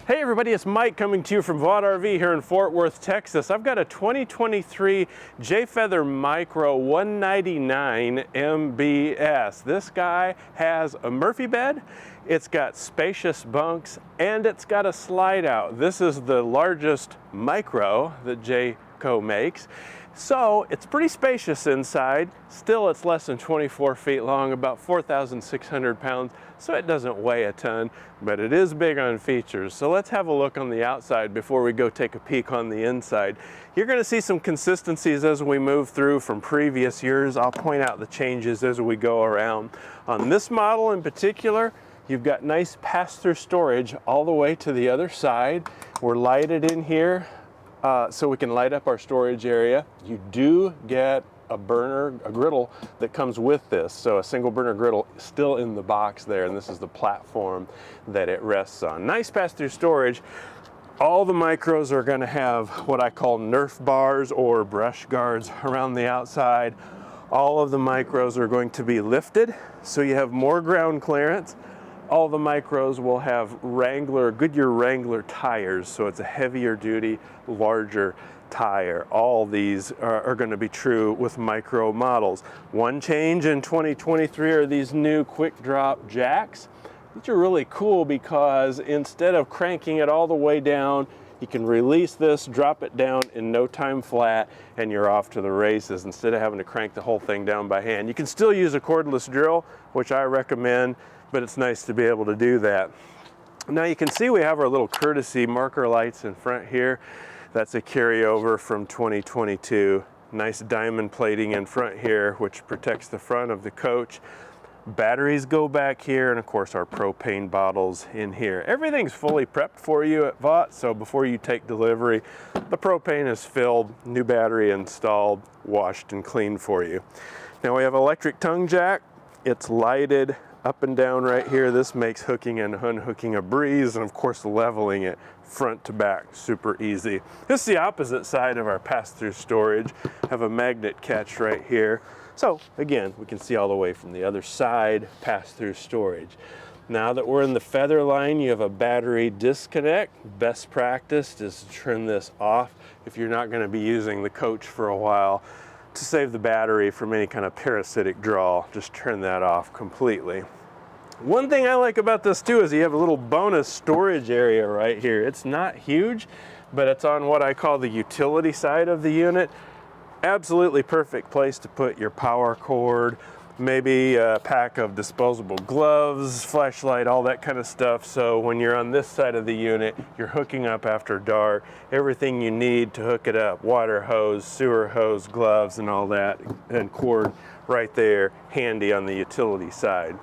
Hey everybody, it's Mike coming to you from Vaught RV here in Fort Worth, Texas. I've got a 2023 Jayco Micro 199 MBS. This guy has a Murphy bed, it's got spacious bunks, and it's got a slide out. This is the largest Micro that Jayco makes. So it's pretty spacious inside. Still, it's less than 24 feet long, about 4,600 pounds, so it doesn't weigh a ton, but it is big on features. So let's have a look on the outside before we go take a peek on the inside. You're gonna see some consistencies as we move through from previous years. I'll point out the changes as we go around. On this model in particular, you've got nice pass-through storage all the way to the other side. We're lighted in here, so we can light up our storage area. You do get a griddle that comes with this. So a single burner griddle still in the box there, and this is the platform that it rests on. Nice pass-through storage. All the Micros are gonna have what I call Nerf bars or brush guards around the outside. All of the Micros are going to be lifted, so you have more ground clearance. All the Micros will have Goodyear Wrangler tires, so it's a heavier duty, larger tire. All these are going to be true with Micro models. One change in 2023 are these new quick drop jacks. These are really cool because instead of cranking it all the way down, you can release this, drop it down in no time flat, and you're off to the races instead of having to crank the whole thing down by hand. You can still use a cordless drill, which I recommend, but it's nice to be able to do that. Now you can see we have our little courtesy marker lights in front here. That's a carryover from 2022. Nice diamond plating in front here, which protects the front of the coach. Batteries go back here, and of course our propane bottles in here. Everything's fully prepped for you at Vaught, so before you take delivery, the propane is filled, new battery installed, washed and cleaned for you. Now we have electric tongue jack. It's lighted up and down right here. This makes hooking and unhooking a breeze, and of course leveling it front to back, super easy. This is the opposite side of our pass-through storage. Have a magnet catch right here. So again, we can see all the way from the other side, pass-through storage. Now that we're in the feather line, you have a battery disconnect. Best practice is to turn this off if you're not going to be using the coach for a while. To save the battery from any kind of parasitic draw, just turn that off completely. One thing I like about this too is you have a little bonus storage area right here. It's not huge, but it's on what I call the utility side of the unit. Absolutely perfect place to put your power cord, maybe a pack of disposable gloves, flashlight, all that kind of stuff. So when you're on this side of the unit, you're hooking up after dark, everything you need to hook it up, water hose, sewer hose, gloves, and all that, and cord right there, handy on the utility side.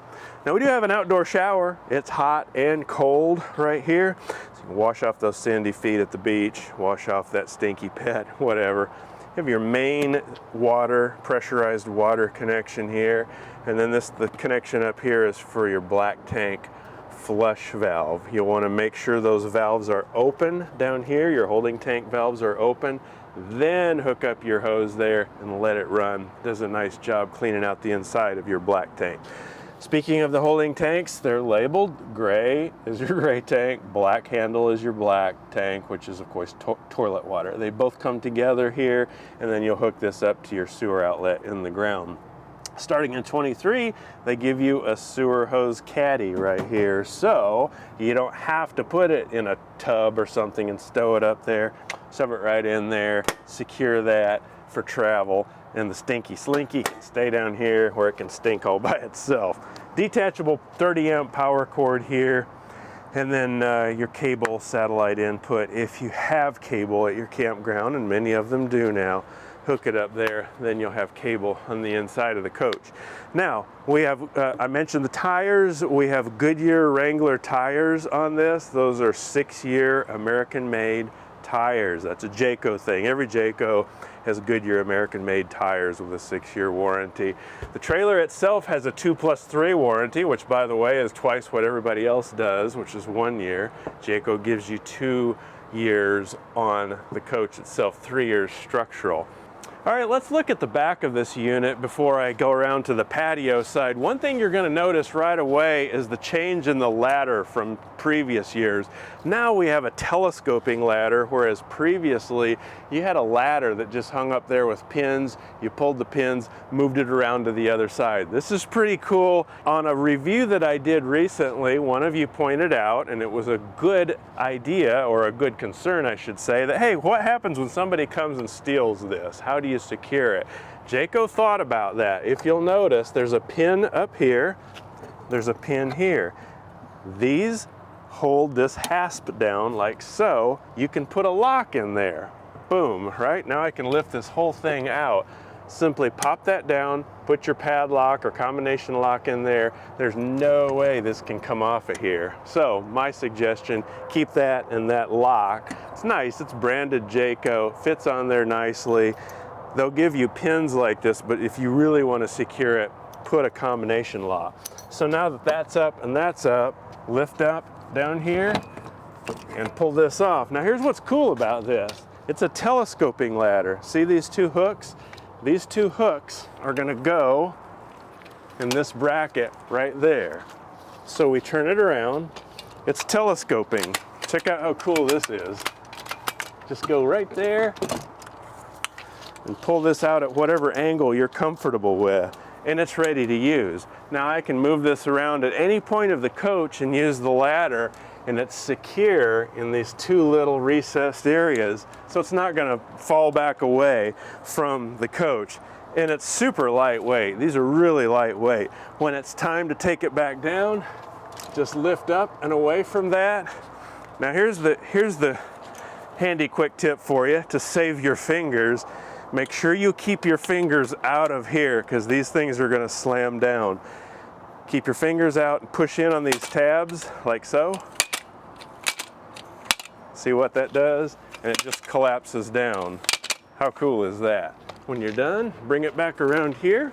Now we do have an outdoor shower. It's hot and cold right here. So you can wash off those sandy feet at the beach, wash off that stinky pet, whatever. You have your main water, pressurized water connection here, and then the connection up here is for your black tank flush valve. You'll want to make sure those valves are open down here, your holding tank valves are open, then hook up your hose there and let it run. Does a nice job cleaning out the inside of your black tank. Speaking of the holding tanks, they're labeled. Gray is your gray tank, black handle is your black tank, which is of course toilet water. They both come together here, and then you'll hook this up to your sewer outlet in the ground. Starting in 23, they give you a sewer hose caddy right here, so you don't have to put it in a tub or something and stow it up there. Shove it right in there, secure that for travel, and the stinky slinky can stay down here where it can stink all by itself. Detachable 30 amp power cord here, and then your cable satellite input if you have cable at your campground, and many of them do now. Hook it up there, then you'll have cable on the inside of the coach. Now we have, I mentioned the tires, we have Goodyear Wrangler tires on this. Those are 6-year American made tires. That's a Jayco thing. Every Jayco has Goodyear American made tires with a 6-year warranty. The trailer itself has a 2+3 warranty, which by the way is twice what everybody else does, which is 1 year. Jayco gives you 2 years on the coach itself, 3 years structural. All right, let's look at the back of this unit before I go around to the patio side. One thing you're going to notice right away is the change in the ladder from previous years. Now we have a telescoping ladder, whereas previously you had a ladder that just hung up there with pins. You pulled the pins, moved it around to the other side. This is pretty cool. On a review that I did recently, one of you pointed out, and it was a good idea, or a good concern I should say, that hey, what happens when somebody comes and steals this? How do you secure it? Jayco thought about that. If you'll notice, there's a pin up here, there's a pin here. These hold this hasp down like so. You can put a lock in there. Boom, right? Now I can lift this whole thing out. Simply pop that down, put your padlock or combination lock in there. There's no way this can come off of here. So my suggestion, keep that and that lock. It's nice, it's branded Jayco, fits on there nicely. They'll give you pins like this, but if you really want to secure it, put a combination lock. So now that that's up and that's up, lift up down here and pull this off. Now here's what's cool about this. It's a telescoping ladder. See these two hooks? These two hooks are going to go in this bracket right there. So we turn it around. It's telescoping. Check out how cool this is. Just go right there and pull this out at whatever angle you're comfortable with, and it's ready to use. Now I can move this around at any point of the coach and use the ladder, and it's secure in these two little recessed areas, so it's not going to fall back away from the coach. And it's super lightweight. These are really lightweight. When it's time to take it back down, just lift up and away from that. Now here's the handy quick tip for you to save your fingers. Make sure you keep your fingers out of here, because these things are going to slam down. Keep your fingers out and push in on these tabs like so. See what that does? And it just collapses down. How cool is that? When you're done, bring it back around here.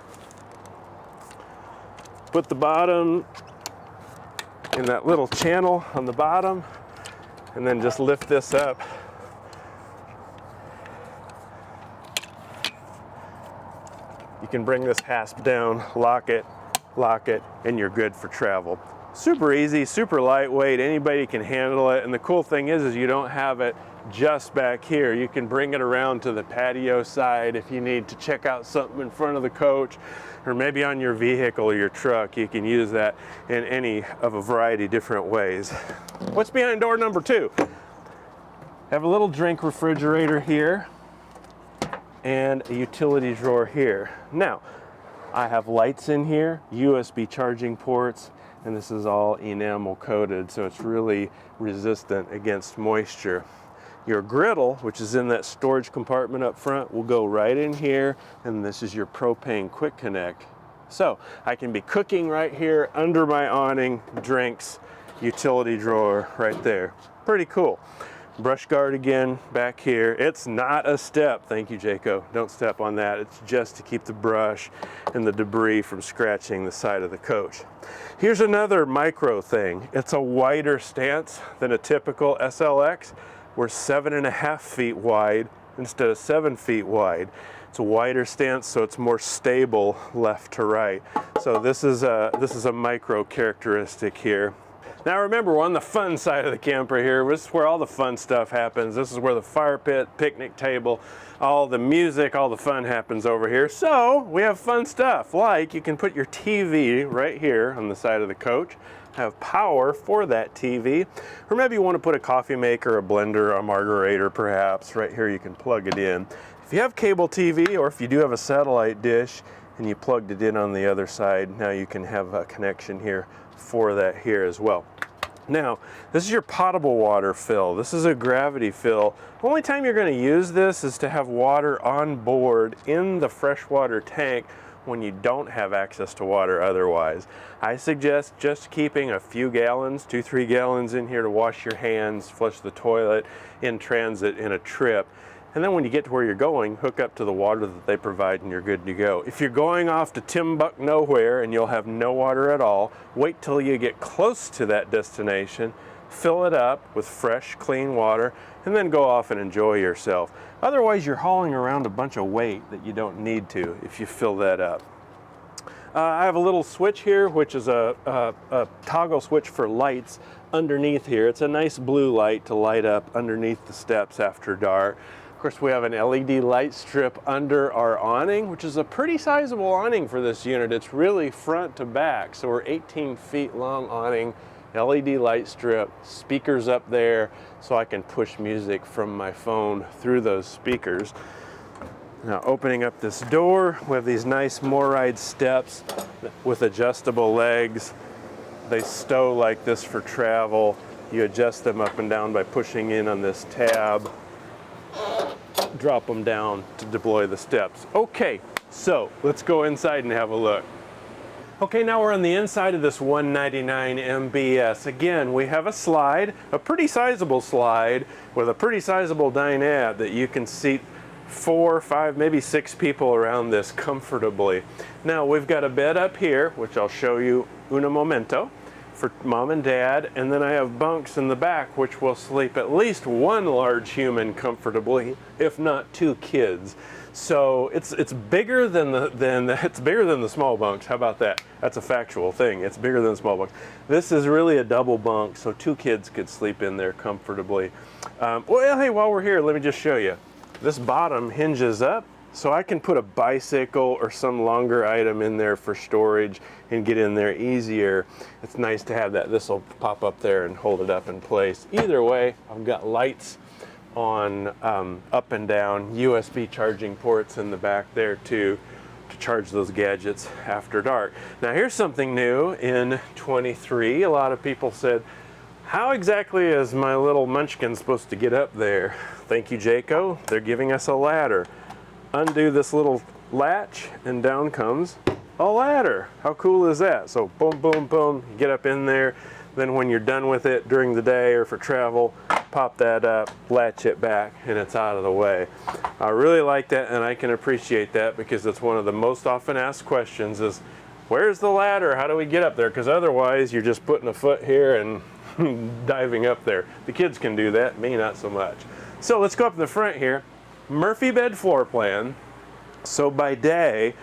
Put the bottom in that little channel on the bottom, and then just lift this up. You can bring this hasp down, lock it, and you're good for travel. Super easy, super lightweight, anybody can handle it. And the cool thing is you don't have it just back here. You can bring it around to the patio side if you need to check out something in front of the coach, or maybe on your vehicle or your truck. You can use that in any of a variety of different ways. What's behind door number 2? Have a little drink refrigerator here and a utility drawer here. Now, I have lights in here, USB charging ports, and this is all enamel coated, so it's really resistant against moisture. Your griddle, which is in that storage compartment up front, will go right in here, and this is your propane quick connect. So I can be cooking right here under my awning, drinks, utility drawer right there. Pretty cool. Brush guard again back here. It's not a step. Thank you, Jayco. Don't step on that. It's just to keep the brush and the debris from scratching the side of the coach. Here's another micro thing. It's a wider stance than a typical SLX. We're 7.5 feet wide instead of 7 feet wide. It's a wider stance, so it's more stable left to right. So this is a micro characteristic here. Now remember, we're on the fun side of the camper here. This is where all the fun stuff happens. This is where the fire pit, picnic table, all the music, all the fun happens over here. So we have fun stuff, like you can put your TV right here on the side of the coach, have power for that TV, or maybe you want to put a coffee maker, a blender, a margarita perhaps. Right here you can plug it in. If you have cable TV, or if you do have a satellite dish and you plugged it in on the other side, now you can have a connection here for that here as well. Now, this is your potable water fill. This is a gravity fill. The only time you're going to use this is to have water on board in the freshwater tank when you don't have access to water otherwise. I suggest just keeping a few gallons, 2-3 gallons in here to wash your hands, flush the toilet in transit in a trip. And then when you get to where you're going, hook up to the water that they provide and you're good to go. If you're going off to Timbuk nowhere and you'll have no water at all, wait till you get close to that destination, fill it up with fresh, clean water, and then go off and enjoy yourself. Otherwise, you're hauling around a bunch of weight that you don't need to if you fill that up. I have a little switch here, which is a toggle switch for lights underneath here. It's a nice blue light to light up underneath the steps after dark. Of course, we have an LED light strip under our awning, which is a pretty sizable awning for this unit. It's really front to back, so we're 18 feet long awning, LED light strip, speakers up there, so I can push music from my phone through those speakers. Now, opening up this door, we have these nice Moride steps with adjustable legs. They stow like this for travel. You adjust them up and down by pushing in on this tab. Drop them down to deploy the steps. Okay, so let's go inside and have a look. Okay, now we're on the inside of this 199 MBS. Again, we have a slide, a pretty sizable slide with a pretty sizable dinette that you can seat 4, 5, maybe 6 people around this comfortably. Now we've got a bed up here, which I'll show you in a momento, for mom and dad, and then I have bunks in the back which will sleep at least one large human comfortably, if not 2 kids. So it's bigger than the small bunks. How about that? That's a factual thing. It's bigger than the small bunks. This is really a double bunk, so 2 kids could sleep in there comfortably. Well, hey, while we're here, let me just show you. This bottom hinges up, so I can put a bicycle or some longer item in there for storage and get in there easier. It's nice to have that. This will pop up there and hold it up in place. Either way, I've got lights on up and down, USB charging ports in the back there too, to charge those gadgets after dark. Now here's something new in 23. A lot of people said, how exactly is my little munchkin supposed to get up there? Thank you, Jayco. They're giving us a ladder. Undo this little latch and down comes a ladder. How cool is that? So boom, boom, boom, you get up in there. Then when you're done with it during the day or for travel, pop that up, latch it back, and it's out of the way. I really like that, and I can appreciate that because it's one of the most often asked questions is, where's the ladder? How do we get up there? Because otherwise you're just putting a foot here and diving up there. The kids can do that, me not so much. So let's go up in the front here. Murphy bed floor plan. So by day,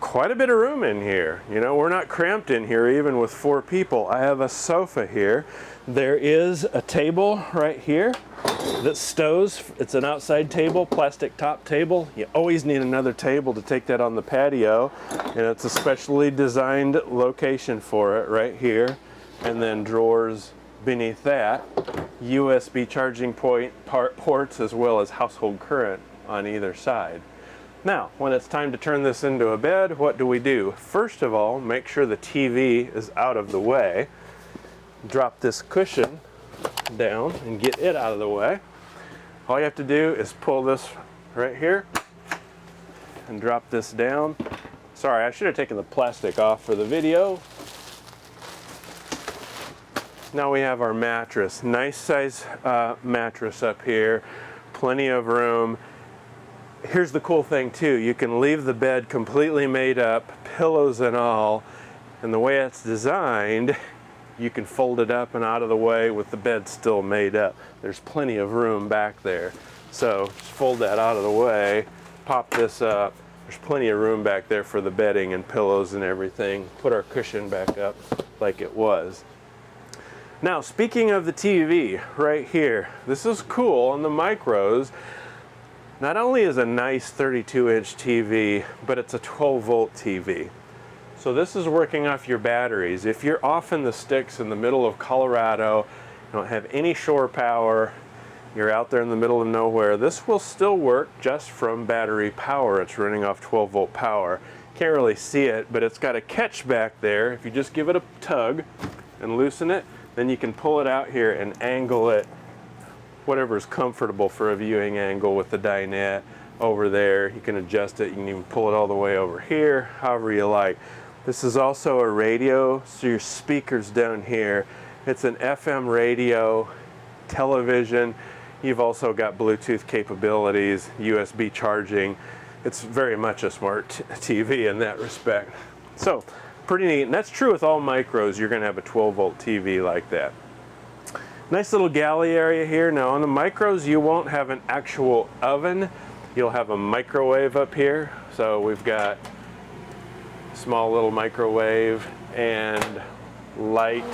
quite a bit of room in here. You know, we're not cramped in here even with 4 people. I have a sofa here. There is a table right here that stows. It's an outside table, plastic top table. You always need another table to take that on the patio, and it's a specially designed location for it right here. And then drawers beneath that, USB charging ports as well as household current on either side. Now, when it's time to turn this into a bed, what do? First of all, make sure the TV is out of the way. Drop this cushion down and get it out of the way. All you have to do is pull this right here and drop this down. Sorry, I should have taken the plastic off for the video. Now we have our mattress. Nice size mattress up here, plenty of room. Here's the cool thing too, you can leave the bed completely made up, pillows and all, and the way it's designed, you can fold it up and out of the way with the bed still made up. There's plenty of room back there. So just fold that out of the way, pop this up. There's plenty of room back there for the bedding and pillows and everything. Put our cushion back up like it was. Now, speaking of the TV, right here, this is cool on the micros. Not only is a nice 32-inch TV, but it's a 12-volt TV. So this is working off your batteries. If you're off in the sticks in the middle of Colorado, you don't have any shore power, you're out there in the middle of nowhere, this will still work just from battery power. It's running off 12-volt power. Can't really see it, but it's got a catch back there. If you just give it a tug and loosen it, then you can pull it out here and angle it whatever is comfortable for a viewing angle with the dinette over there. You can adjust it. You can even pull it all the way over here, however you like. This is also a radio, so your speaker's down here. It's an FM radio, television. You've also got Bluetooth capabilities, USB charging. It's very much a smart TV in that respect. So, pretty neat, and that's true with all micros. You're going to have a 12-volt TV like that. Nice little galley area here. Now on the micros, you won't have an actual oven. You'll have a microwave up here. So we've got small little microwave and light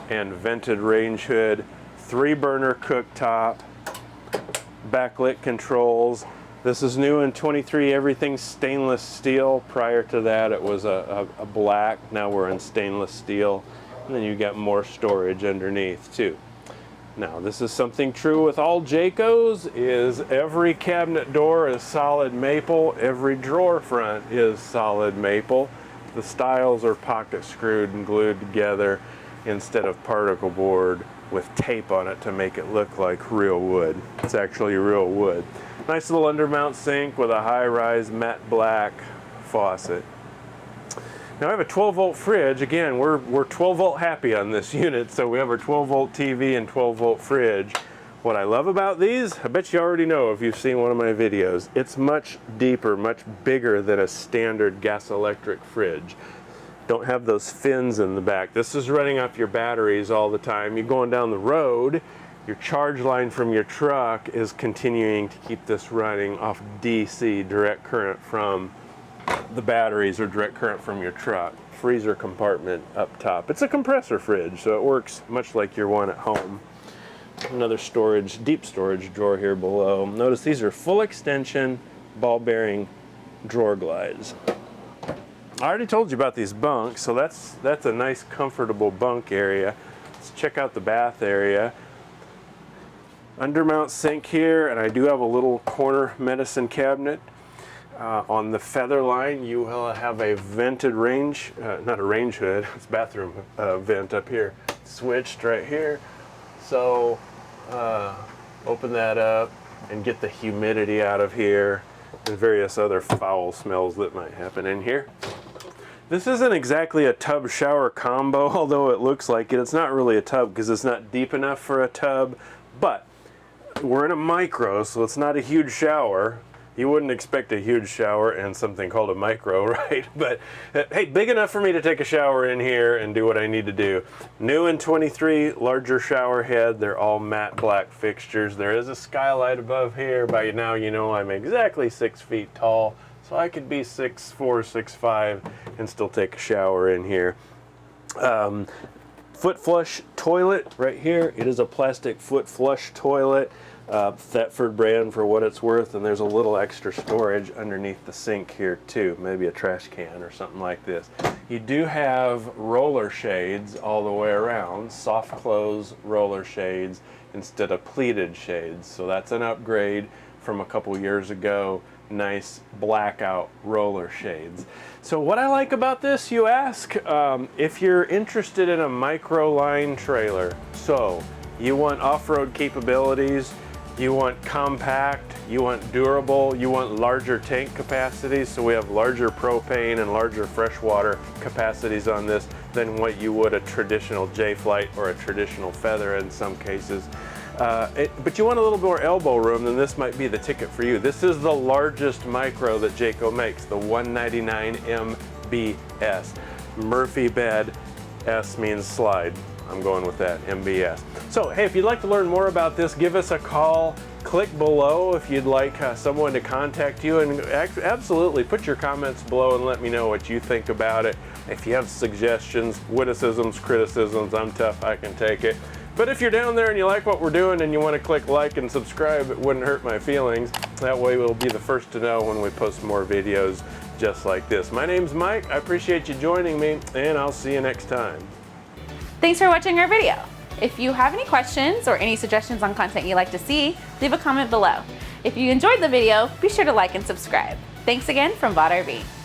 and vented range hood, 3-burner cooktop, backlit controls. This is new in 23, everything's stainless steel. Prior to that it was a black, now we're in stainless steel. And then you got more storage underneath too. Now this is something true with all Jaycos, is every cabinet door is solid maple, every drawer front is solid maple. The stiles are pocket screwed and glued together instead of particle board with tape on it to make it look like real wood. It's actually real wood. Nice little undermount sink with a high-rise matte black faucet. Now I have a 12-volt fridge. Again, we're 12-volt happy on this unit, so we have our 12-volt TV and 12-volt fridge. What I love about these, I bet you already know if you've seen one of my videos, it's much deeper, much bigger than a standard gas electric fridge. Don't have those fins in the back. This is running off your batteries all the time. You're going down the road, your charge line from your truck is continuing to keep this running off DC, direct current from the batteries or direct current from your truck. Freezer compartment up top. It's a compressor fridge, so it works much like your one at home. Another storage, deep storage drawer here below. Notice these are full extension ball bearing drawer glides. I already told you about these bunks, so that's a nice comfortable bunk area. Let's check out the bath area. Undermount sink here, and I do have a little corner medicine cabinet. On the feather line, you will have a vented range, not a range hood, it's bathroom vent up here, switched right here. So open that up and get the humidity out of here and various other foul smells that might happen in here. This isn't exactly a tub shower combo, although it looks like it. It's not really a tub because it's not deep enough for a tub, but we're in a micro, so it's not a huge shower. You wouldn't expect a huge shower in something called a micro, right? But hey, big enough for me to take a shower in here and do what I need to do. New in 23, larger shower head. They're all matte black fixtures. There is a skylight above here. By now you know I'm exactly 6 feet tall, so I could be 6'4", 6'5", and still take a shower in here. Foot flush toilet right here. It is a plastic foot flush toilet. Thetford brand for what it's worth, and there's a little extra storage underneath the sink here too, maybe a trash can or something like this. You do have roller shades all the way around, soft close roller shades instead of pleated shades, so that's an upgrade from a couple years ago. Nice blackout roller shades. So what I like about this, you ask, if you're interested in a micro line trailer, so you want off-road capabilities, you want compact, you want durable, you want larger tank capacities, so we have larger propane and larger freshwater capacities on this than what you would a traditional J-Flight or a traditional Feather in some cases. But you want a little more elbow room, then this might be the ticket for you. This is the largest micro that Jayco makes, the 199 MBS. Murphy bed, S means slide. I'm going with that, MBS. So, hey, if you'd like to learn more about this, give us a call. Click below if you'd like someone to contact you, and absolutely put your comments below and let me know what you think about it. If you have suggestions, witticisms, criticisms, I'm tough, I can take it. But if you're down there and you like what we're doing and you want to click like and subscribe, it wouldn't hurt my feelings. That way we'll be the first to know when we post more videos just like this. My name's Mike, I appreciate you joining me, and I'll see you next time. Thanks for watching our video. If you have any questions or any suggestions on content you'd like to see, leave a comment below. If you enjoyed the video, be sure to like and subscribe. Thanks again from VOD RV.